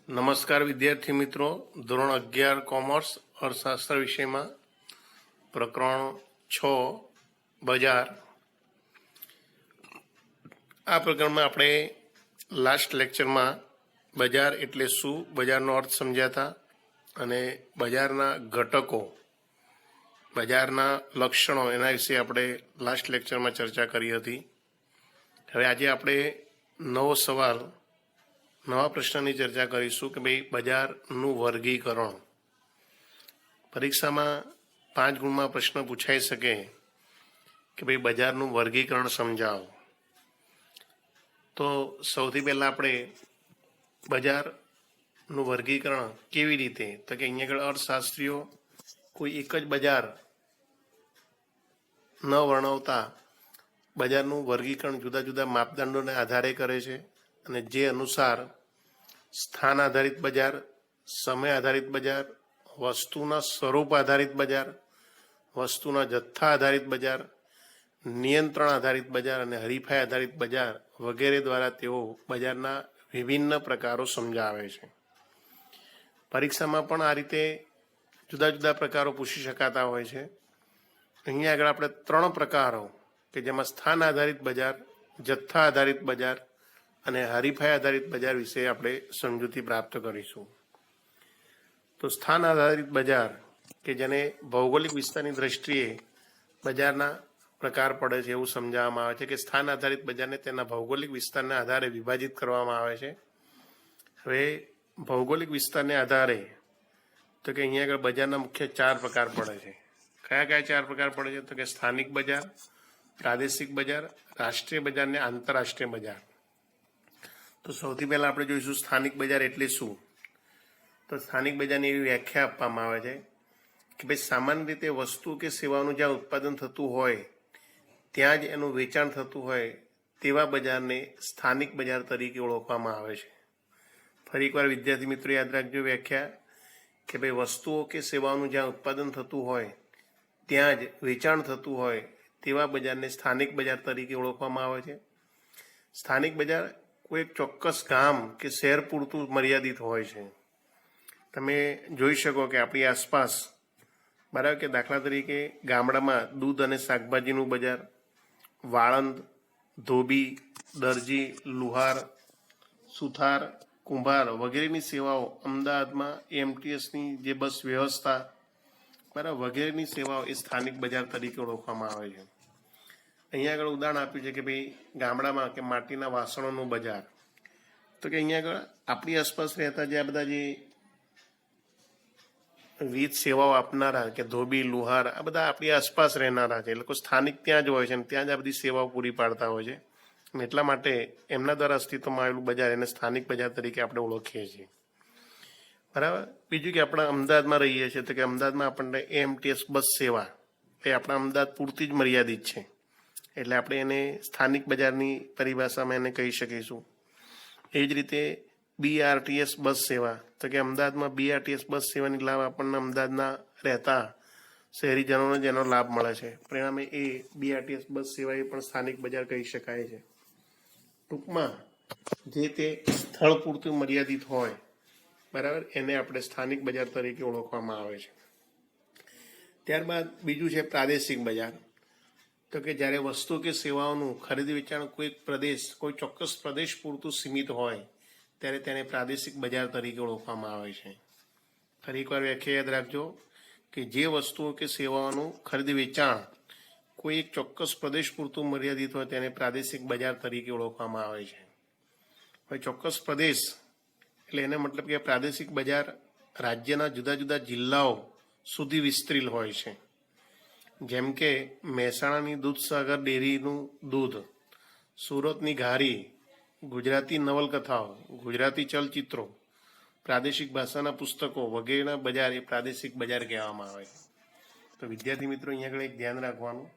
નમસ્કાર વિદ્યાર્થી મિત્રો, ધોરણ 11 કોમર્સ અર્થશાસ્ત્ર વિષયમાં પ્રકરણ 6 બજાર. આ પ્રકરણમાં આપણે લાસ્ટ લેક્ચરમાં બજાર એટલે શું, બજારનો અર્થ સમજ્યા હતા અને બજારના ઘટકો, બજારના લક્ષણો એના વિશે આપણે લાસ્ટ લેક્ચરમાં ચર્ચા કરી હતી. હવે આજે આપણે નવો સવાલ, નવા પ્રશ્નની ચર્ચા કરીશું કે ભાઈ બજારનું વર્ગીકરણ. પરીક્ષામાં 5 ગુણમાં પ્રશ્ન પૂછાઈ શકે કે ભાઈ બજારનું વર્ગીકરણ સમજાવો. તો સૌથી પહેલાં આપણે બજારનું વર્ગીકરણ કેવી રીતે, તો કે અહીંયા આગળ અર્થશાસ્ત્રીઓ કોઈ એક જ બજાર ન વર્ણવતા બજારનું વર્ગીકરણ જુદા જુદા માપદંડોને આધારે કરે છે અને જે અનુસાર સ્થાન આધારિત બજાર, સમય આધારિત બજાર, વસ્તુના સ્વરૂપ આધારિત બજાર, વસ્તુના જથ્થા આધારિત બજાર, નિયંત્રણ આધારિત બજાર અને હરીફાઈ આધારિત બજાર વગેરે દ્વારા તેઓ બજારના વિભિન્ન પ્રકારો સમજાવે છે. પરીક્ષામાં પણ આ રીતે જુદા જુદા પ્રકારો પૂછી શકાતા હોય છે. અહીંયા આગળ આપણે 3 પ્રકારો કે જેમાં સ્થાન આધારિત બજાર, જથ્થા આધારિત બજાર અને હરીફાઈ આધારિત બજાર વિશે આપણે સમજૂતી પ્રાપ્ત કરીશું. તો સ્થાન આધારિત બજાર કે જેને ભૌગોલિક વિસ્તારની દ્રષ્ટિએ બજારના પ્રકાર પડે છે એવું સમજાવવામાં આવે છે કે સ્થાન આધારિત બજારને તેના ભૌગોલિક વિસ્તારના આધારે વિભાજિત કરવામાં આવે છે. હવે ભૌગોલિક વિસ્તારને આધારે તો કે અહીંયા આગળ બજારના મુખ્ય 4 પ્રકાર પડે છે. કયા કયા 4 પ્રકાર પડે છે? તો કે સ્થાનિક બજાર, પ્રાદેશિક બજાર, રાષ્ટ્રીય બજાર અને આંતરરાષ્ટ્રીય બજાર. તો સૌથી પહેલાં આપણે જોઈશું સ્થાનિક બજાર એટલે શું. તો સ્થાનિક બજારની એવી વ્યાખ્યા આપવામાં આવે છે કે ભાઈ સામાન્ય રીતે વસ્તુ કે સેવાનું જ્યાં ઉત્પાદન થતું હોય ત્યાં જ એનું વેચાણ થતું હોય તેવા બજારને સ્થાનિક બજાર તરીકે ઓળખવામાં આવે છે. ફરી એકવાર વિદ્યાર્થી મિત્રો યાદ રાખજો વ્યાખ્યા કે ભાઈ વસ્તુઓ કે સેવાનું જ્યાં ઉત્પાદન થતું હોય ત્યાં જ વેચાણ થતું હોય તેવા બજારને સ્થાનિક બજાર તરીકે ઓળખવામાં આવે છે. સ્થાનિક બજાર કોઈ એક ચોક્કસ ગામ કે શહેર પૂરતું મર્યાદિત હોય છે. તમે જોઈ શકો કે આપણી આસપાસ, બરાબર, કે દાખલા તરીકે ગામડામાં દૂધ અને શાકભાજીનું બજાર, વાળંદ, ધોબી, દરજી, લુહાર, સુથાર, કુંભાર વગેરેની સેવાઓ અમદાવાદમાં એમટીએસની જે બસ વ્યવસ્થા, બરાબર, વગેરેની સેવાઓ એ સ્થાનિક બજાર તરીકે ઓળખવામાં આવે છે. અહીંયા આગળ ઉદાહરણ આપ્યું છે કે ભાઈ ગામડામાં કે માટીના વાસણોનું બજાર. તો કે અહીંયા આગળ આપણી આસપાસ રહેતા જે આ બધા જે વિવિધ સેવાઓ આપનારા કે ધોબી, લુહાર, આ બધા આપણી આસપાસ રહેનારા છે. એ લોકો સ્થાનિક ત્યાં જ હોય છે અને ત્યાં જ આ બધી સેવાઓ પૂરી પાડતા હોય છે. અને એટલા માટે એમના દ્વારા અસ્તિત્વમાં આવેલું બજાર એને સ્થાનિક બજાર તરીકે આપણે ઓળખીએ છીએ. બરાબર. બીજું કે આપણા અમદાવાદમાં રહીએ છીએ તો કે અમદાવાદમાં આપણને એએમટીએસ બસ સેવા એ આપણા અમદાવાદ પૂરતી જ મર્યાદિત છે, એટલે આપણે એને સ્થાનિક બજારની પરિભાષામાં એને કહી શકીશું. એ જ રીતે બીઆરટીએસ બસ સેવા, તો કે અમદાવાદમાં બીઆરટીએસ બસ સેવાની લાભ આપણને અમદાવાદના રહેતા શહેરીજનોને જેનો લાભ મળે છે. પરિણામે એ બીઆરટીએસ બસ સેવા એ પણ સ્થાનિક બજાર કહી શકાય છે. ટૂંકમાં જે તે સ્થળ પૂરતું મર્યાદિત હોય, બરાબર, એને આપણે સ્થાનિક બજાર તરીકે ઓળખવામાં આવે છે. ત્યારબાદ બીજું છે પ્રાદેશિક બજાર. તો કે જ્યારે વસ્તુ કે સેવાઓનું ખરીદ વેચાણ કોઈ પ્રદેશ, કોઈ ચોક્કસ પ્રદેશ પૂરતું સીમિત હોય ત્યારે તેને પ્રાદેશિક બજાર તરીકે ઓળખવામાં આવે છે. ફરી એકવાર વ્યાખ્યા યાદ રાખજો કે જે વસ્તુઓ કે સેવાઓનું ખરીદ વેચાણ કોઈ એક ચોક્કસ પ્રદેશ પૂરતું મર્યાદિત હોય તેને પ્રાદેશિક બજાર તરીકે ઓળખવામાં આવે છે. હવે ચોક્કસ પ્રદેશ એટલે એને મતલબ કે પ્રાદેશિક બજાર રાજ્યના જુદા જુદા જિલ્લાઓ સુધી વિસ્તરેલ હોય છે. જેમ કે મહેસાણાની દૂધસાગર ડેરીનું દૂધ, સુરતની ઘારી, ગુજરાતી નવલકથાઓ, ગુજરાતી ચલચિત્રો, પ્રાદેશિક ભાષાના પુસ્તકો વગેરેના બજાર એ પ્રાદેશિક બજાર કહેવામાં આવે છે. તો વિદ્યાર્થી મિત્રો અહીંયા આગળ એક ધ્યાન રાખવાનું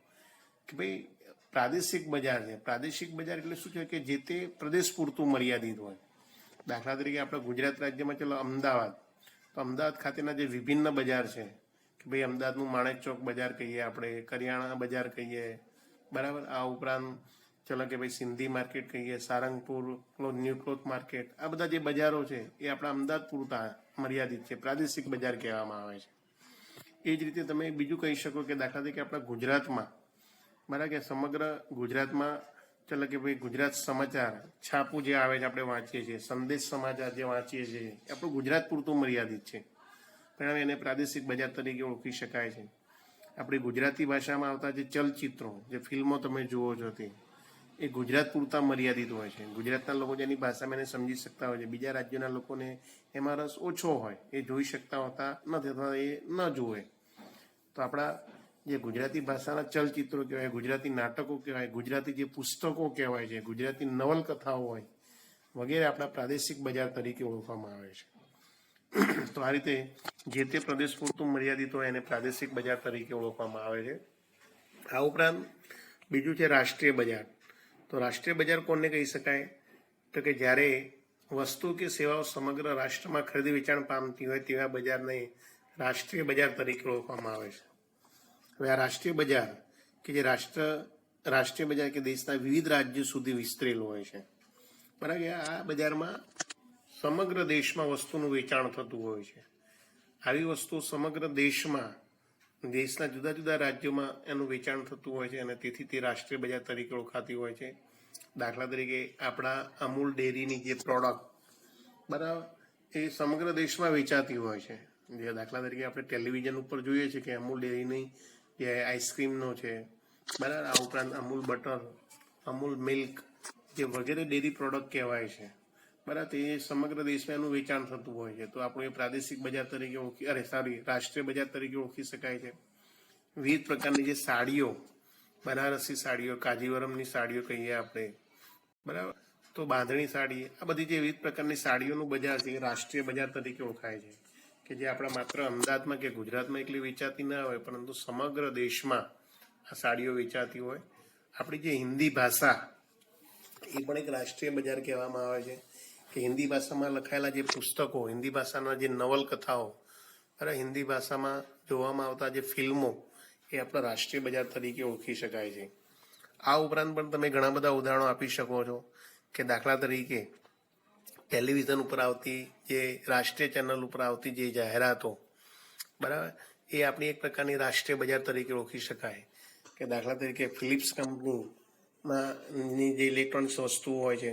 કે ભાઈ પ્રાદેશિક બજાર છે. પ્રાદેશિક બજાર એટલે શું છે કે જે તે પ્રદેશ પૂરતું મર્યાદિત હોય. દાખલા તરીકે આપણે ગુજરાત રાજ્યમાં ચલો અમદાવાદ, તો અમદાવાદ ખાતેના જે વિભિન્ન બજાર છે કે ભાઈ અમદાવાદનું માણેક ચોક બજાર કહીએ, આપણે કરિયાણા બજાર કહીએ, બરાબર. આ ઉપરાંત ચલો કે ભાઈ સિંધી માર્કેટ કહીએ, સારંગપુર ન્યૂ ક્લોથ માર્કેટ, આ બધા જે બજારો છે એ આપણા અમદાવાદ પૂરતા મર્યાદિત છે, પ્રાદેશિક બજાર કહેવામાં આવે છે. એ જ રીતે તમે બીજું કહી શકો કે દાખલા તરીકે આપણા ગુજરાતમાં, બરાબર, કે સમગ્ર ગુજરાતમાં ચાલો કે ભાઈ ગુજરાત સમાચાર છાપું જે આવે છે આપણે વાંચીએ છીએ, સંદેશ સમાચાર જે વાંચીએ છીએ એ આપણું ગુજરાત પૂરતું મર્યાદિત છે, પરિણામે એને પ્રાદેશિક બજાર તરીકે ઓળખી શકાય છે. આપણી ગુજરાતી ભાષામાં આવતા જે ચલચિત્રો, જે ફિલ્મો તમે જુઓ છો તે એ ગુજરાત પૂરતા મર્યાદિત હોય છે. ગુજરાતના લોકો જેની ભાષામાં એને સમજી શકતા હોય છે, બીજા રાજ્યોના લોકોને એમાં રસ ઓછો હોય, એ જોઈ શકતા હોતા નથી અથવા એ ન જુએ. તો આપણા જે ગુજરાતી ભાષાના ચલચિત્રો કહેવાય, ગુજરાતી નાટકો કહેવાય, ગુજરાતી જે પુસ્તકો કહેવાય છે, ગુજરાતી નવલકથાઓ હોય વગેરે આપણા પ્રાદેશિક બજાર તરીકે ઓળખવામાં આવે છે. તો આ રીતે જે તે પ્રદેશ પૂરતું મર્યાદિત હોય એને પ્રાદેશિક બજાર તરીકે ઓળખવામાં આવે છે. આ ઉપરાંત બીજું છે રાષ્ટ્રીય બજાર. તો રાષ્ટ્રીય બજાર કોને કહી શકાય? તો કે જ્યારે વસ્તુ કે સેવાઓ સમગ્ર રાષ્ટ્રમાં ખરીદી વેચાણ પામતી હોય તેવા બજારને રાષ્ટ્રીય બજાર તરીકે ઓળખવામાં આવે છે. હવે આ રાષ્ટ્રીય બજાર કે જે રાષ્ટ્રીય બજાર કે દેશના વિવિધ રાજ્યો સુધી વિસ્તરેલું હોય છે, બરાબર. આ બજારમાં સમગ્ર દેશમાં વસ્તુનું વેચાણ થતું હોય છે. આવી વસ્તુ સમગ્ર દેશમાં, દેશના જુદા જુદા રાજ્યોમાં એનું વેચાણ થતું હોય છે અને તેથી તે રાષ્ટ્રીય બજાર તરીકે ઓળખાતી હોય છે. દાખલા તરીકે આપણા અમૂલ ડેરીની જે પ્રોડક્ટ, બરાબર, એ સમગ્ર દેશમાં વેચાતી હોય છે. જે દાખલા તરીકે આપણે ટેલિવિઝન ઉપર જોઈએ છીએ કે અમૂલ ડેરીની જે આઈસ્ક્રીમનો છે, બરાબર, આ ઉપરાંત અમૂલ બટર, અમૂલ મિલ્ક જે વગેરે ડેરી પ્રોડક્ટ કહેવાય છે, બરાબર, તે સમગ્ર દેશમાં એનું વેચાણ થતું હોય છે. તો આપણું એ પ્રાદેશિક બજાર તરીકે રાષ્ટ્રીય બજાર તરીકે ઓળખી શકાય છે. વિવિધ પ્રકારની જે સાડીઓ, બનારસી સાડીઓ, કાજીવરમની સાડીઓ કહીએ આપણે, બરાબર, તો બાંધણી સાડી, આ બધી જે વિવિધ પ્રકારની સાડીઓનું બજાર છે એ રાષ્ટ્રીય બજાર તરીકે ઓળખાય છે, કે જે આપણા માત્ર અમદાવાદમાં કે ગુજરાતમાં એટલી વેચાતી ના હોય પરંતુ સમગ્ર દેશમાં આ સાડીઓ વેચાતી હોય. આપણી જે હિન્દી ભાષા એ પણ એક રાષ્ટ્રીય બજાર કહેવામાં આવે છે, કે હિન્દી ભાષામાં લખાયેલા જે પુસ્તકો, હિન્દી ભાષાના જે નવલકથાઓ, બરાબર, હિન્દી ભાષામાં જોવામાં આવતા જે ફિલ્મો એ આપણા રાષ્ટ્રીય બજાર તરીકે ઓળખી શકાય છે. આ ઉપરાંત પણ તમે ઘણા બધા ઉદાહરણો આપી શકો છો, કે દાખલા તરીકે ટેલિવિઝન ઉપર આવતી જે રાષ્ટ્રીય ચેનલ ઉપર આવતી જે જાહેરાતો, બરાબર, એ આપણી એક પ્રકારની રાષ્ટ્રીય બજાર તરીકે ઓળખી શકાય. કે દાખલા તરીકે ફિલિપ્સ કંપનીની જે ઇલેક્ટ્રોનિક્સ વસ્તુઓ હોય છે,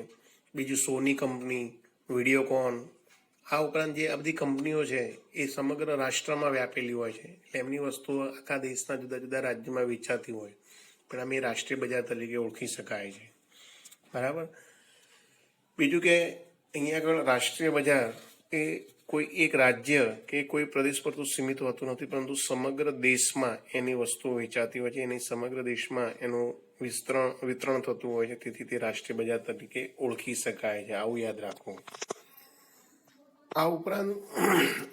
બીજું સોની કંપની, વિડીયોકોન, આ ઉપરાંત જે આ બધી કંપનીઓ છે એ સમગ્ર રાષ્ટ્રમાં વ્યાપેલી હોય છે, એટલે એમની વસ્તુઓ આખા દેશના જુદા જુદા રાજ્યોમાં વેચાતી હોય, પણ આમ એ રાષ્ટ્રીય બજાર તરીકે ઓળખી શકાય છે, બરાબર. બીજું કે અહીંયા આગળ રાષ્ટ્રીય બજાર એ કોઈ એક રાજ્ય કે કોઈ પ્રદેશ પર તો સીમિત હોતું નથી, પરંતુ સમગ્ર દેશમાં એની વસ્તુઓ વેચાતી હોય છે, એની સમગ્ર દેશમાં એનું વિતરણ થતું હોય છે, તેથી તે રાષ્ટ્રીય બજાર તરીકે ઓળખી શકાય છે. આવું યાદ રાખવું. આ ઉપરાંત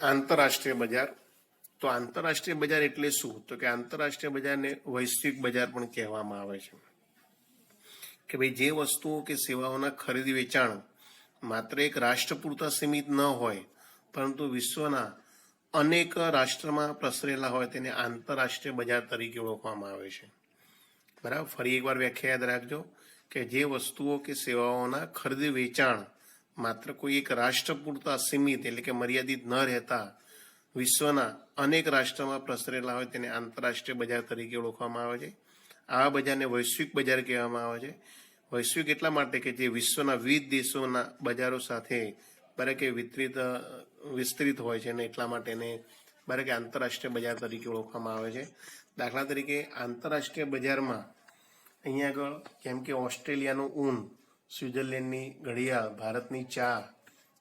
આંતરરાષ્ટ્રીય બજાર. તો આંતરરાષ્ટ્રીય બજાર એટલે શું? તો કે આંતરરાષ્ટ્રીય બજારને વૈશ્વિક બજાર પણ કહેવામાં આવે છે, કે ભાઈ જે વસ્તુઓ કે સેવાઓના ખરીદી વેચાણ માત્ર એક રાષ્ટ્ર પૂરતા સીમિત ન હોય પરંતુ વિશ્વના અનેક રાષ્ટ્રમાં પ્રસરેલા હોય તેને આંતરરાષ્ટ્રીય બજાર તરીકે ઓળખવામાં આવે છે, બરાબર. ફરી એકવાર વ્યાખ્યા યાદ રાખજો, કે જે વસ્તુઓ કે સેવાઓના ખરીદી વેચાણ માત્ર કોઈ એક રાષ્ટ્ર પૂરતા સીમિત એટલે કે મર્યાદિત ન રહેતા વિશ્વના અનેક રાષ્ટ્રમાં પ્રસરેલા હોય તેને આંતરરાષ્ટ્રીય બજાર તરીકે ઓળખવામાં આવે છે. આ બજારને વૈશ્વિક બજાર કહેવામાં આવે છે. વૈશ્વિક એટલા માટે કે જે વિશ્વના વિવિધ દેશોના બજારો સાથે બરાબર કે વિસ્તૃત હોય છે, અને એટલા માટે એને બરાબર કે આંતરરાષ્ટ્રીય બજાર તરીકે ઓળખવામાં આવે છે. દાખલા તરીકે આંતરરાષ્ટ્રીય બજારમાં અહીંયા આગળ જેમ કે ઓસ્ટ્રેલિયાનું ઊન, સ્વિટ્ઝરલેન્ડની ઘડિયાળ, ભારતની ચા,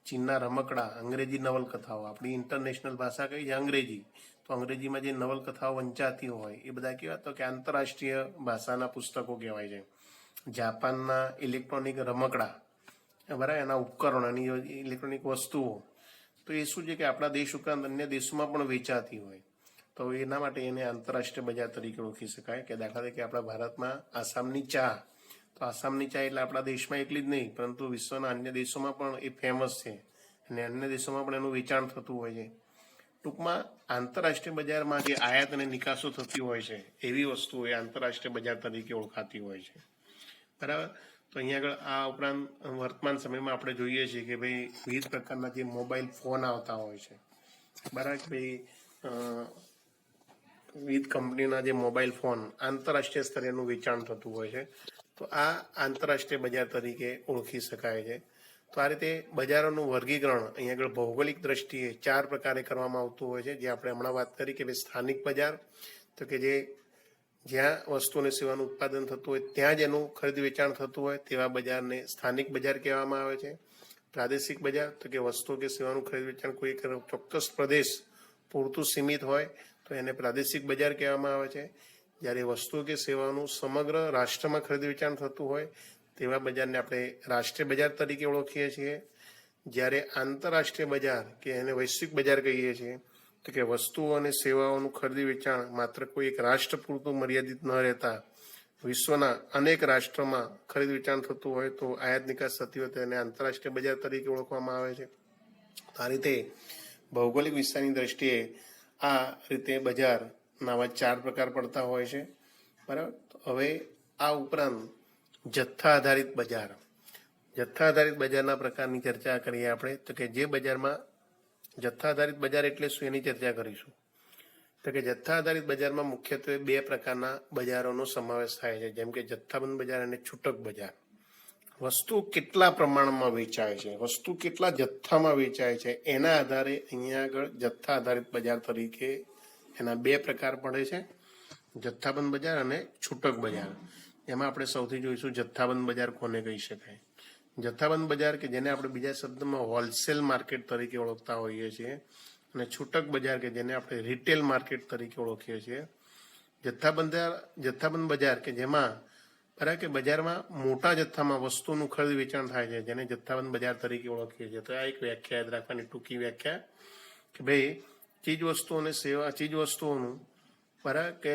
ચીનના રમકડા, અંગ્રેજી નવલકથાઓ, આપણી ઇન્ટરનેશનલ ભાષા કઈ છે અંગ્રેજી, તો અંગ્રેજીમાં જે નવલકથાઓ વંચાતી હોય એ બધા કેવા, તો કે આંતરરાષ્ટ્રીય ભાષાના પુસ્તકો કહેવાય છે. જાપાનના ઇલેક્ટ્રોનિક રમકડા, બરાબર, એના ઉપકરણો, એની ઇલેક્ટ્રોનિક વસ્તુઓ, તો એ શું છે કે આપણા દેશ ઉપરાંત અન્ય દેશોમાં પણ વેચાતી હોય, તો એના માટે એને આંતરરાષ્ટ્રીય બજાર તરીકે ઓળખી શકાય. કે દાખલા તરીકે આપણા ભારતમાં આસામની ચા, તો આસામની ચા એટલે આપણા દેશમાં એટલી જ નહીં પરંતુ વિશ્વના અન્ય દેશોમાં પણ એ ફેમસ છે, અને અન્ય દેશોમાં પણ એનું વેચાણ થતું હોય છે. ટૂંકમાં આંતરરાષ્ટ્રીય બજારમાં જે આયાત અને નિકાસો થતી હોય છે એવી વસ્તુઓ એ આંતરરાષ્ટ્રીય બજાર તરીકે ઓળખાતી હોય છે, બરાબર. તો અહીંયા આગળ આ ઉપરાંત વર્તમાન સમયમાં આપણે જોઈએ છીએ કે ભાઈ વિવિધ પ્રકારના જે મોબાઈલ ફોન આવતા હોય છે, બરાબર, કે ભાઈ વિવિધ કંપનીના જે મોબાઈલ ફોન આંતરરાષ્ટ્રીય સ્તરે એનું વેચાણ થતું હોય છે. તો આ આંતરરાષ્ટ્રીય બજાર તરીકે ઓળખી શકાય છે. તો આ રીતે બજારોનું વર્ગીકરણ અહીંયા આગળ ભૌગોલિક દ્રષ્ટિએ 4 પ્રકારે કરવામાં આવતું હોય છે, જે આપણે હમણાં વાત કરી કે ભાઈ સ્થાનિક બજાર, તો કે જે જ્યાં વસ્તુ અને સેવાનું ઉત્પાદન થતું હોય ત્યાં જ એનું ખરીદ વેચાણ થતું હોય તેવા બજારને સ્થાનિક બજાર કહેવામાં આવે છે. પ્રાદેશિક બજાર, તો કે વસ્તુ કે સેવાનું ખરીદ વેચાણ કોઈ ચોક્કસ પ્રદેશ પૂરતું સીમિત હોય તો એને પ્રાદેશિક બજાર કહેવામાં આવે છે. જ્યારે વસ્તુ કે સેવાનું સમગ્ર રાષ્ટ્રમાં ખરીદ વેચાણ થતું હોય તેવા બજારને આપણે રાષ્ટ્રીય બજાર તરીકે ઓળખીએ છીએ. જ્યારે આંતરરાષ્ટ્રીય બજાર કે એને વૈશ્વિક બજાર કહીએ છીએ, તો કે વસ્તુઓ અને સેવાઓનું ખરીદી વેચાણ માત્ર કોઈ એક રાષ્ટ્ર પૂરતું મર્યાદિત ન રહેતા વિશ્વના અનેક રાષ્ટ્રોમાં ખરીદ વેચાણ થતું હોય તો આયાત નિકાસ થતી હોય તો એને આંતરરાષ્ટ્રીય બજાર તરીકે ઓળખવામાં આવે છે. આ રીતે ભૌગોલિક વિસ્તારની દ્રષ્ટિએ આ રીતે બજારના આવા 4 પ્રકાર પડતા હોય છે, બરાબર. હવે આ ઉપરાંત જથ્થા આધારિત બજાર, જથ્થા આધારિત બજારના પ્રકારની ચર્ચા કરીએ આપણે, તો કે જે બજારમાં જથ્થા આધારિત બજાર એટલે શું એની ચર્ચા કરીશું. તો કે જથ્થા આધારિત બજારમાં મુખ્યત્વે 2 પ્રકારના બજારોનો સમાવેશ થાય છે, જેમ કે જથ્થાબંધ બજાર અને છૂટક બજાર. વસ્તુ કેટલા પ્રમાણમાં વેચાય છે, વસ્તુ કેટલા જથ્થામાં વેચાય છે એના આધારે અહીંયા આગળ જથ્થા આધારિત બજાર તરીકે એના 2 પ્રકાર પડે છે, જથ્થાબંધ બજાર અને છૂટક બજાર. એમાં આપણે સૌથી જોઈશું જથ્થાબંધ બજાર કોને કહી શકાય. જથ્થાબંધ બજાર કે જેને આપણે બીજા શબ્દમાં હોલસેલ માર્કેટ તરીકે ઓળખતા હોઈએ છીએ, અને છૂટક બજાર કે જેને આપણે રિટેલ માર્કેટ તરીકે ઓળખીએ છીએ. જથ્થાબંધ બજાર કે જેમાં બરાબર કે બજારમાં મોટા જથ્થામાં વસ્તુનું ખરીદ વેચાણ થાય છે, જેને જથ્થાબંધ બજાર તરીકે ઓળખીએ છીએ. તો આ એક વ્યાખ્યા યાદ રાખવાની, ટૂંકી વ્યાખ્યા, કે ભાઈ ચીજ વસ્તુઓ અને સેવા ચીજ વસ્તુઓનું બરાબર કે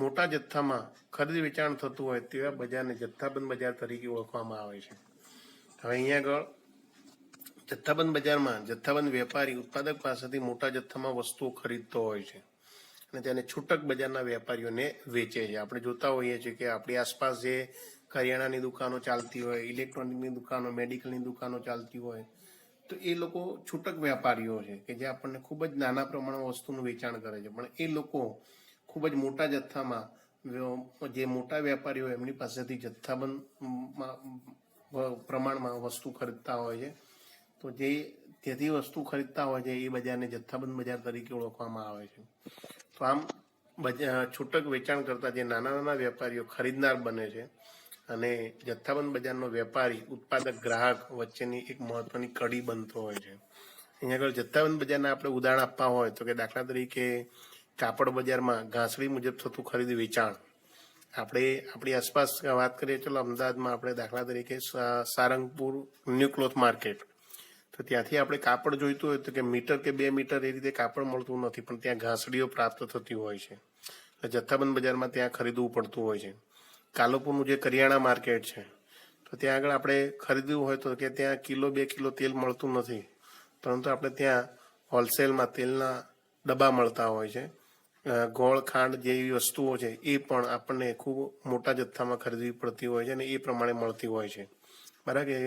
મોટા જથ્થામાં ખરીદ વેચાણ થતું હોય તેવા બજારને જથ્થાબંધ બજાર તરીકે ઓળખવામાં આવે છે. હવે અહીંયા આગળ જથ્થાબંધ બજારમાં જથ્થાબંધ વેપારી ઉત્પાદક પાસેથી મોટા જથ્થામાં વસ્તુઓ ખરીદતો હોય છે અને તેને છૂટક બજારના વેપારીઓને વેચે છે. આપણે જોતા હોઈએ છીએ કે આપણી આસપાસ જે કરિયાણાની દુકાનો ચાલતી હોય, ઇલેક્ટ્રોનિકની દુકાનો, મેડિકલની દુકાનો ચાલતી હોય, તો એ લોકો છૂટક વેપારીઓ છે કે જે આપણને ખૂબ જ નાના પ્રમાણમાં વસ્તુનું વેચાણ કરે છે, પણ એ લોકો ખૂબ જ મોટા જથ્થામાં જે મોટા વેપારીઓ એમની પાસેથી જથ્થાબંધ પ્રમાણમાં વસ્તુ ખરીદતા હોય છે. તો જે જેથી વસ્તુ ખરીદતા હોય છે એ બજારને જથ્થાબંધ બજાર તરીકે ઓળખવામાં આવે છે. તો આમ છૂટક વેચાણ કરતા જે નાના નાના વેપારીઓ ખરીદનાર બને છે અને જથ્થાબંધ બજારનો વેપારી ઉત્પાદક ગ્રાહક વચ્ચેની એક મહત્વની કડી બનતો હોય છે. અહીંયા આગળ જથ્થાબંધ બજારના આપણે ઉદાહરણ આપવા હોય તો કે દાખલા તરીકે કાપડ બજારમાં ઘાસડી મુજબ થતું ખરીદ વેચાણ. આપણે આપણી આસપાસ વાત કરીએ, ચલો અમદાવાદમાં આપણે દાખલા તરીકે સારંગપુર ન્યૂ ક્લોથ માર્કેટ, તો ત્યાંથી આપણે કાપડ જોઈતું હોય તો કે મીટર કે 2 મીટર એ રીતે કાપડ મળતું નથી, પણ ત્યાં ઘાસડીઓ પ્રાપ્ત થતી હોય છે. જથ્થાબંધ બજારમાં ત્યાં ખરીદવું પડતું હોય છે. કાલુપુરનું જે કરિયાણા માર્કેટ છે, તો ત્યાં આગળ આપણે ખરીદવું હોય તો કે ત્યાં કિલો 2 કિલો તેલ મળતું નથી, પરંતુ આપણે ત્યાં હોલસેલમાં તેલના ડબ્બા મળતા હોય છે. ગોળ, ખાંડ જેવી વસ્તુઓ છે એ પણ આપણને ખૂબ મોટા જથ્થામાં ખરીદવી પડતી હોય છે અને એ પ્રમાણે મળતી હોય છે, બરાબર કે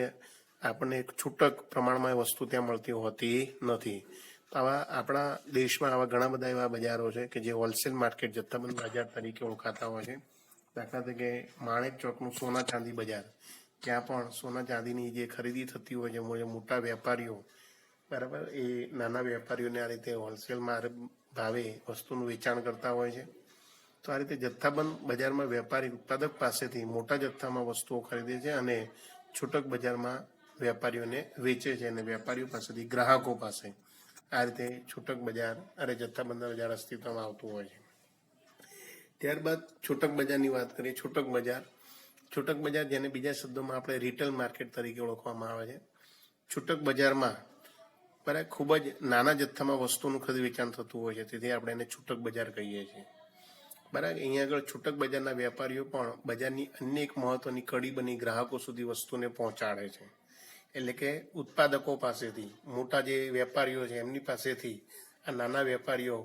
આપણને એક છૂટક પ્રમાણમાં વસ્તુ ત્યાં મળતી હોતી નથી. તો આવા આપણા દેશમાં આવા ઘણા બધા એવા બજારો છે કે જે હોલસેલ માર્કેટ જથ્થાબંધ બજાર તરીકે ઓળખાતા હોય છે. દાખલા તરીકે માણેક ચોકનું સોના ચાંદી બજાર, ત્યાં પણ સોના ચાંદીની જે ખરીદી થતી હોય છે મોટા વેપારીઓ બરાબર એ નાના વેપારીઓને આ રીતે હોલસેલમાં ભાવે વસ્તુનું વેચાણ કરતા હોય છે. તો આ રીતે જથ્થાબંધ બજારમાં વેપારી ઉત્પાદક પાસેથી મોટા જથ્થામાં વસ્તુઓ ખરીદે છે અને છૂટક બજારમાં વેપારીઓને વેચે છે અને વેપારીઓ પાસેથી ગ્રાહકો પાસે આ રીતે છૂટક બજાર અને જથ્થાબંધ બજાર અસ્તિત્વમાં આવતું હોય છે. ત્યારબાદ છૂટક બજારની વાત કરીએ. છૂટક બજાર જેને બીજા શબ્દોમાં આપણે રિટેલ માર્કેટ તરીકે ઓળખવામાં આવે છે. છૂટક બજારમાં બરાબર ખૂબ જ નાના જથ્થામાં વસ્તુનું ખરીદ વેચાણ થતું હોય છે, તેથી આપણે એને છૂટક બજાર કહીએ છીએ. બરાબર, અહીંયા આગળ છૂટક બજારના વેપારીઓ પણ બજારની અન્ય એક મહત્વની કડી બની ગ્રાહકો સુધી વસ્તુને પહોંચાડે છે. એટલે કે ઉત્પાદકો પાસેથી, મોટા જે વેપારીઓ છે એમની પાસેથી આ નાના વેપારીઓ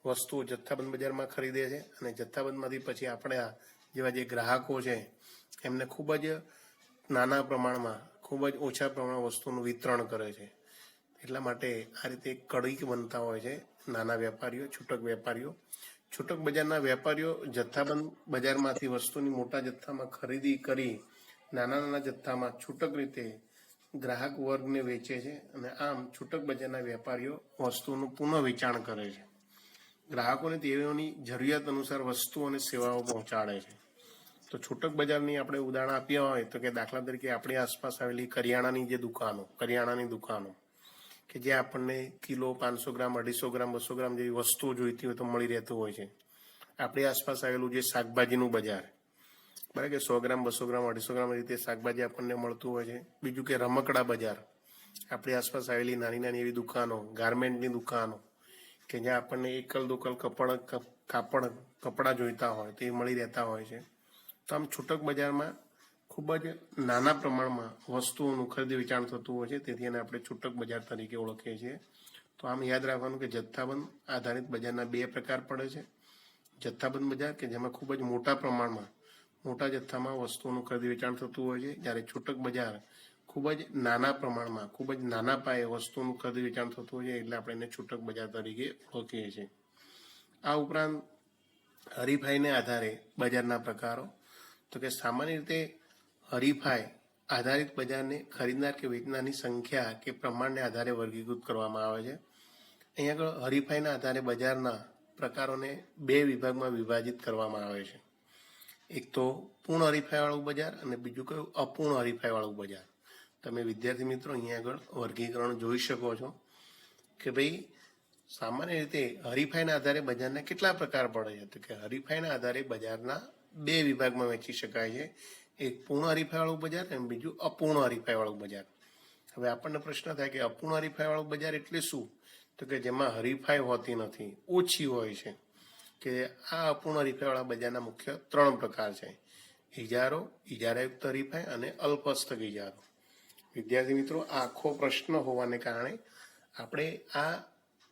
વસ્તુઓ જથ્થાબંધ બજારમાં ખરીદે છે અને જથ્થાબંધમાંથી પછી આપણે જેવા જે ગ્રાહકો છે એમને ખૂબ જ નાના પ્રમાણમાં, ખૂબ જ ઓછા પ્રમાણમાં વસ્તુનું વિતરણ કરે છે. એટલા માટે આ રીતે કડી બનતા હોય છે નાના વેપારીઓ, છૂટક વેપારીઓ. છૂટક બજારના વેપારીઓ જથ્થાબંધ બજારમાંથી વસ્તુની મોટા જથ્થામાં ખરીદી કરી નાના નાના જથ્થામાં છૂટક રીતે ગ્રાહક વર્ગને વેચે છે, અને આમ છૂટક બજારના વેપારીઓ વસ્તુનું પુનઃ વેચાણ કરે છે. ગ્રાહકોને તેઓની જરૂરિયાત અનુસાર વસ્તુ અને સેવાઓ પહોંચાડે છે. તો છૂટક બજારની આપણે ઉદાહરણ આપ્યા હોય તો કે દાખલા તરીકે આપણી આસપાસ આવેલી કરિયાણાની દુકાનો કે જે આપણને કિલો, 500 ગ્રામ, 250 ગ્રામ, 200 ગ્રામ જેવી વસ્તુઓ જોઈતી હોય તો મળી રહેતું હોય છે. આપણી આસપાસ આવેલું જે શાકભાજીનું બજાર, બરાબર કે 100 ગ્રામ, 200 ગ્રામ, 250 ગ્રામ રીતે શાકભાજી આપણને મળતું હોય છે. બીજું કે રમકડા બજાર, આપણી આસપાસ આવેલી નાની નાની એવી દુકાનો, ગાર્મેન્ટની દુકાનો કે જ્યાં આપણને એકલ દોકલ કપડાં જોઈતા હોય તે મળી રહેતા હોય છે. તો આમ છૂટક બજારમાં ખૂબ જ નાના પ્રમાણમાં વસ્તુઓનું ખરીદી વેચાણ થતું હોય છે, તેથી એને આપણે છૂટક બજાર તરીકે ઓળખીએ છીએ. તો આમ યાદ રાખવાનું કે જથ્થાબંધ આધારિત બજારના 2 પ્રકાર પડે છે. જથ્થાબંધ બજાર કે જેમાં ખૂબ જ મોટા પ્રમાણમાં, મોટા જથ્થામાં વસ્તુઓનું ખરીદી વેચાણ થતું હોય છે, જ્યારે છૂટક બજાર ખૂબ જ નાના પ્રમાણમાં, ખૂબ જ નાના પાયે વસ્તુનું ખરીદી વેચાણ થતું હોય છે, એટલે આપણે એને છૂટક બજાર તરીકે ઓળખીએ છીએ. આ ઉપરાંત હરીફાઈને આધારે બજારના પ્રકારો, તો કે સામાન્ય રીતે હરીફાઈ આધારિત બજારને ખરીદનાર કે વેચનારની સંખ્યા કે પ્રમાણને આધારે વર્ગીકૃત કરવામાં આવે છે. અહીંયા આગળ હરીફાઈના આધારે બજારના પ્રકારોને 2 વિભાગમાં વિભાજિત કરવામાં આવે છે. એક તો પૂર્ણ હરીફાઈવાળું બજાર અને બીજું કયું અપૂર્ણ હરીફાઈવાળું બજાર. તમે વિદ્યાર્થી મિત્રો અહીંયા આગળ વર્ગીકરણ જોઈ શકો છો કે ભાઈ સામાન્ય રીતે હરીફાઈના આધારે બજારના કેટલા પ્રકાર પડે છે. તો કે હરીફાઈના આધારે બજારના 2 વિભાગમાં વહેંચી શકાય છે. એક પૂર્ણ હરીફાઈવાળું બજાર અને બીજું અપૂર્ણ હરીફાઈવાળું બજાર. હવે આપણને પ્રશ્ન થાય કે અપૂર્ણ હરીફાઈવાળું બજાર એટલે શું? તો કે જેમાં હરીફાઈ હોતી નથી, ઓછી હોય છે. કે આ અપૂર્ણ હરીફાઈવાળા બજારના મુખ્ય 3 પ્રકાર છે: ઇજારો, ઇજારાયુક્ત હરીફાઈ અને અલ્પહસ્તક ઇજારો. વિદ્યાર્થી મિત્રો, આખો પ્રશ્ન હોવાને કારણે આપણે આ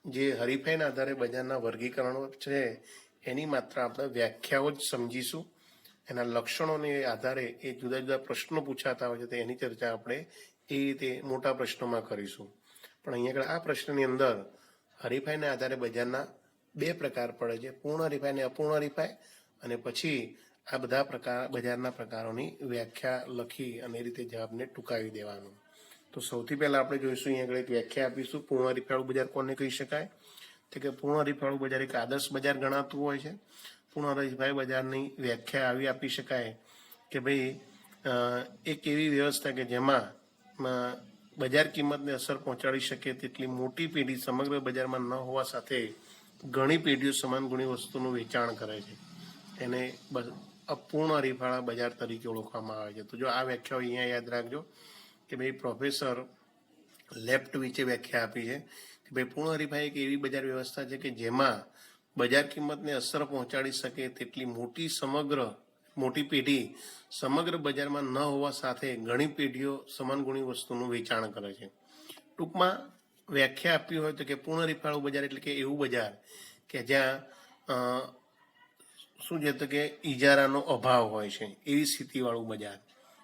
જે હરીફાઈના આધારે બજારના વર્ગીકરણો છે એની માત્ર આપણે વ્યાખ્યાઓ જ સમજીશું. એના લક્ષણોને આધારે એ જુદા જુદા પ્રશ્નો પૂછાતા હોય છે તો એની ચર્ચા આપણે એ રીતે મોટા પ્રશ્નોમાં કરીશું. પણ અહીંયા આગળ આ પ્રશ્નની અંદર હરીફાઈના આધારે બજારના 2 પ્રકાર પડે છે: પૂર્ણ હરીફાઈ અને અપૂર્ણ હરીફાઈ. અને પછી આ બધા બજારના પ્રકારોની વ્યાખ્યા લખી અને એ રીતે જવાબને ટૂંકાવી દેવાનું. તો સૌથી પહેલા આપણે જોઈશું અહીંયા આગળ એક વ્યાખ્યા આપીશું. પૂર્ણ હરીફાઈવાળું બજાર કોને કહી શકાય? તો કે પૂર્ણ હરીફાઈવાળું બજાર એક આદર્શ બજાર ગણાતું હોય છે. પૂર્ણ હરીફાઈ બજારની વ્યાખ્યા આવી આપી શકાય કે ભાઈ એક એવી વ્યવસ્થા કે જેમાં બજાર કિંમતને અસર પહોંચાડી શકે તેટલી મોટી પેઢી સમગ્ર બજારમાં ન હોવા સાથે ઘણી પેઢીઓ સમાન ગુણી વસ્તુનું વેચાણ કરે છે. એને અપૂર્ણ હરીફાઈવાળા બજાર તરીકે ઓળખવામાં આવે છે. તો જો આ વ્યાખ્યાઓ અહીંયા યાદ રાખજો કે ભાઈ પ્રોફેસર લેફ્ટવિચે વ્યાખ્યા આપી છે કે ભાઈ પૂર્ણ હરીફાઈ એક એવી બજાર વ્યવસ્થા છે કે જેમાં બજાર કિંમતને અસર પહોંચાડી શકે તેટલી મોટી પેઢી સમગ્ર બજારમાં ન હોવા સાથે ઘણી પેઢીઓ સમાન ગુણી વસ્તુનું વેચાણ કરે છે. ટૂંકમાં વ્યાખ્યા આપી હોય તો કે પૂર્ણ હરીફાઈવાળું બજાર એટલે કે એવું બજાર કે જ્યાં શું છે તો કે ઇજારાનો અભાવ હોય છે, એવી સ્થિતિવાળું બજાર.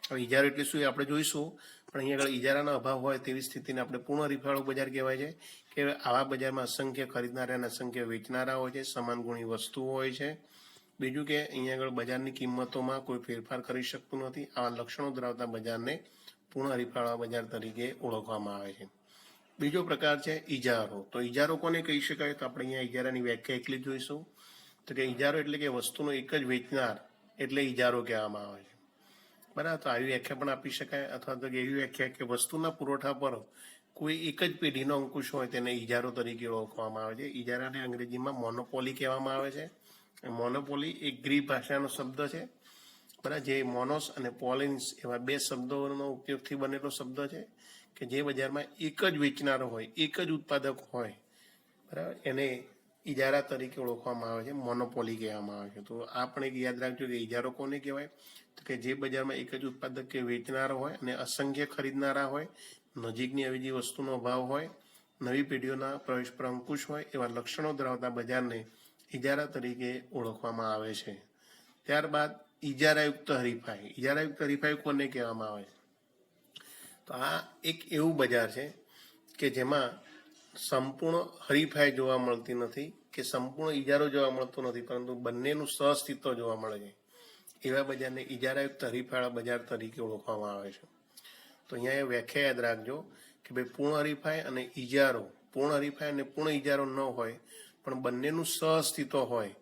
હવે ઇજારો એટલે શું એ આપણે જોઈશું, પણ અહીંયા આગળ ઇજારાનો અભાવ હોય તેવી સ્થિતિને આપણે પૂર્ણ હરીફાઈવાળું બજાર કહેવાય છે. કે આવા બજારમાં અસંખ્ય ખરીદનારા અને અસંખ્ય વેચનારા હોય છે, સમાન ગુણી વસ્તુઓ હોય છે. બીજું કે અહીંયા આગળ બજારની કિંમતોમાં કોઈ ફેરફાર કરી શકતું નથી. આવા લક્ષણો ધરાવતા બજારને પૂર્ણ હરીફાઈવાળા બજાર તરીકે ઓળખવામાં આવે છે. બીજો પ્રકાર છે ઇજારો. તો ઇજારો કોને કહી શકાય? તો આપણે અહીંયા ઇજારાની વ્યાખ્યા એકલી જોઈશું. તો કે ઇજારો એટલે કે વસ્તુનો એક જ વેચનાર એટલે ઇજારો કહેવામાં આવે છે. બરાબર. તો આવી વ્યાખ્યા પણ આપી શકાય, અથવા તો એવી વ્યાખ્યા કે વસ્તુના પુરવઠા પર કોઈ એક જ પેઢીનો અંકુશ હોય તેને ઇજારો તરીકે ઓળખવામાં આવે છે. ઇજારાને અંગ્રેજીમાં મોનોપોલી કહેવામાં આવે છે. મોનોપોલી એક ગ્રીક ભાષાનો શબ્દ છે, બરાબર, જે મોનોસ અને પોલિન્સ એવા 2 શબ્દોનો ઉપયોગથી બનેલો શબ્દ છે કે જે બજારમાં એક જ વેચનારો હોય, એક જ ઉત્પાદક હોય, બરાબર, એને ઇજારા તરીકે ઓળખવામાં આવે છે, મોનોપોલી કહેવામાં આવે છે. તો આ પણ એક યાદ રાખજો કે ઇજારો કોને કહેવાય? તો કે જે બજારમાં એક જ ઉત્પાદક કે વેચનારો હોય અને અસંખ્ય ખરીદનારા હોય, નજીકની અવેજી વસ્તુનો અભાવ હોય, નવી પેઢીઓના પ્રવેશ પર અંકુશ હોય, એવા લક્ષણો ધરાવતા બજારને ઇજારા તરીકે ઓળખવામાં આવે છે. ત્યારબાદ ઇજારાયુક્ત હરીફાઈ. ઇજારાયુક્ત હરીફાઈ કોને કહેવામાં આવે છે? તો આ એક એવું બજાર છે કે જેમાં સંપૂર્ણ હરીફાઈ જોવા મળતી નથી કે સંપૂર્ણ ઇજારો જોવા મળતો નથી, પરંતુ બંનેનું સહઅસ્તિત્વ જોવા મળે છે. એવા બજારને ઇજારાયુક્ત હરીફાઈવાળા બજાર તરીકે ઓળખવામાં આવે છે. તો અહીંયા એ વ્યાખ્યા યાદ રાખજો કે ભાઈ પૂર્ણ હરીફાઈ અને ઇજારો, પૂર્ણ હરીફાઈ અને પૂર્ણ ઇજારો ન હોય પણ બંનેનું સહઅસ્તિત્વ હોય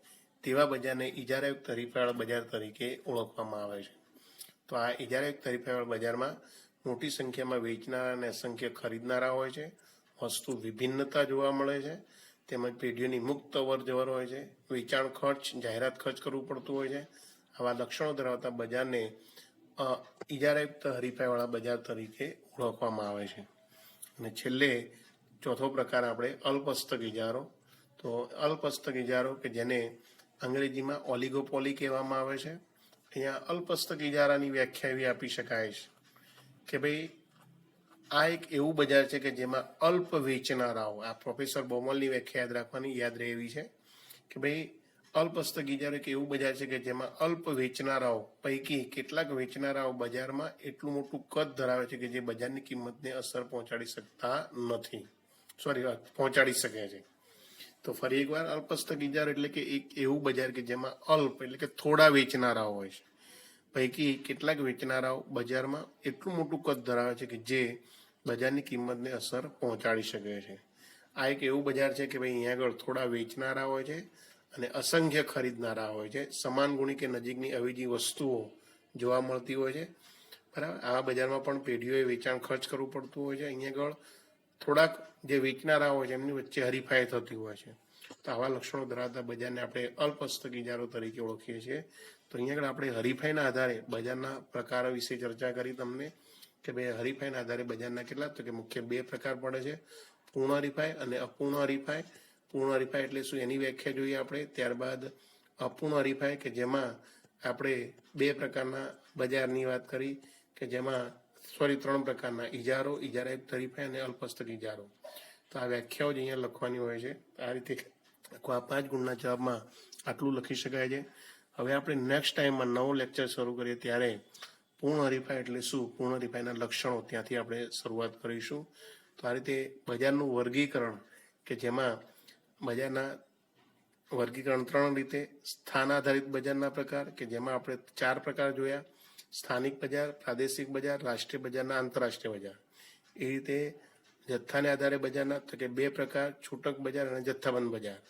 તેવા બજારને ઇજારાયુક્ત હરીફાઈવાળા બજાર તરીકે ઓળખવામાં આવે છે. તો આ ઇજારાયુક્ત હરીફાઈવાળા બજારમાં મોટી સંખ્યામાં વેચનારા અને અસંખ્ય ખરીદનારા હોય છે, વસ્તુ વિભિન્નતા જોવા મળે છે, તેમજ પેઢીઓની મુક્ત અવર જવર હોય છે, વેચાણ ખર્ચ, જાહેરાત ખર્ચ કરવું પડતું હોય છે. આવા લક્ષણો ધરાવતા બજારને ઇજારાયુક્ત હરીફાઈવાળા બજાર તરીકે ઓળખવામાં આવે છે. અને છેલ્લે ચોથો પ્રકાર આપણે અલ્પહસ્તક ઇજારો. તો અલ્પહસ્તક ઇજારો કે જેને અંગ્રેજીમાં ઓલિગોપોલી કહેવામાં આવે છે. અહીંયા અલ્પહસ્તક ઇજારાની વ્યાખ્યા એવી આપી શકાય છે કે ભાઈ આ એક એવું બજાર છે કે જેમાં અલ્પ વેચનારાઓ, આ પ્રોફેસર બોમલની વ્યાખ્યા યાદ રાખવાની, યાદ રહે એવી છે કે ભાઈ અલ્પહસ્તક ઇજારો એક એવું બજાર છે કે જેમાં અલ્પ વેચનારાઓ પૈકી કેટલાક વેચનારાઓ બજારમાં એટલું મોટું કદ ધરાવે છે કે જે બજારની કિંમતને અસર પહોંચાડી શકતા નથી, પહોંચાડી શકે છે. તો ફરી એકવાર અલ્પહસ્તક ઇજારો એટલે કે એક એવું બજાર કે જેમાં અલ્પ એટલે કે થોડા વેચનારાઓ હોય છે, પૈકી કેટલાક વેચનારાઓ બજારમાં એટલું મોટું કદ ધરાવે છે કે જે બજારની કિંમતને અસર પહોંચાડી શકે છે. આ એક એવું બજાર છે કે ભાઈ અહીંયા આગળ થોડા વેચનારા હોય છે અને અસંખ્ય ખરીદનારા હોય છે. સમાન ગુણી કે નજીકની અવેજી વસ્તુઓ જોવા મળતી હોય છે. બરાબર. આવા બજારમાં પણ પેઢીઓએ વેચાણ ખર્ચ કરવું પડતું હોય છે. અહીંયા આગળ થોડાક જે વેચનારા હોય છે એમની વચ્ચે હરીફાઈ થતી હોય છે. તો આવા લક્ષણો ધરાવતા બજારને આપણે અલ્પહસ્તક ઇજારો તરીકે ઓળખીએ છીએ. તો અહીંયા આગળ આપણે હરીફાઈના આધારે બજારના પ્રકારો વિશે ચર્ચા કરી તમને કે ભાઈ હરીફાઈના આધારે બજારના કેટલા, તો કે મુખ્ય બે પ્રકાર પડે છે, પૂર્ણ હરીફાઈ અને અપૂર્ણ હરીફાઈ. પૂર્ણ હરીફાઈ એટલે શું એની વ્યાખ્યા જોઈએ આપણે. ત્યારબાદ અપૂર્ણ હરીફાઈ કે જેમાં આપણે બે પ્રકારના બજારની વાત કરી કે જેમાં ત્રણ પ્રકારના ઇજારો, ઇજારાયુક્ત હરીફાઈ અને અલ્પહસ્તક ઇજારો. તો આ વ્યાખ્યાઓ જ અહીંયા લખવાની હોય છે. આ રીતે આ 5 ગુણના જવાબમાં આટલું લખી શકાય છે. હવે આપણે નેક્સ્ટ ટાઈમમાં નવો લેક્ચર શરૂ કરીએ ત્યારે પૂર્ણ હરીફાઈ એટલે શું, પૂર્ણ હરીફાઈના લક્ષણો, ત્યાંથી આપણે શરૂઆત કરીશું. તો આ રીતે બજારનું વર્ગીકરણ કે જેમાં બજારના વર્ગીકરણ 3 રીતે, સ્થાન આધારિત બજારના પ્રકાર કે જેમાં આપણે 4 પ્રકાર જોયા, સ્થાનિક બજાર, પ્રાદેશિક બજાર, રાષ્ટ્રીય બજાર અને આંતરરાષ્ટ્રીય બજાર. એ રીતે જથ્થાને આધારે બજારના તો કે 2 પ્રકાર, છૂટક બજાર અને જથ્થાબંધ બજાર.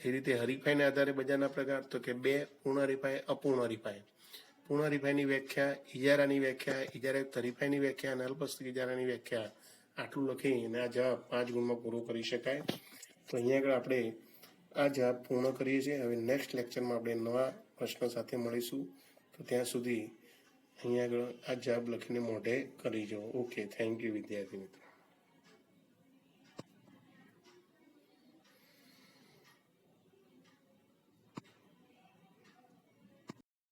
એ રીતે હરીફાઈને આધારે બજારના પ્રકાર તો કે 2, પૂર્ણ હરીફાઈ, અપૂર્ણ હરીફાઈ. પૂર્ણ હરીફાઈની વ્યાખ્યા, ઇજારાની વ્યાખ્યા, ઇજારાયુક્ત હરીફાઈની વ્યાખ્યા અને અલ્પહસ્તક ઇજારાની વ્યાખ્યા આટલું લખી અને આ જવાબ 5 ગુણમાં પૂરો કરી શકાય. તો અહીંયા આગળ આપણે આ જવાબ પૂર્ણ કરીએ છીએ. હવે નેક્સ્ટ લેક્ચરમાં આપણે નવા પ્રશ્ન સાથે મળીશું. તો ત્યાં સુધી અહીંયા આગળ આ જવાબ લખીને મોઢે કરી જાઓ. ઓકે, થેન્ક યુ વિદ્યાર્થી મિત્રો.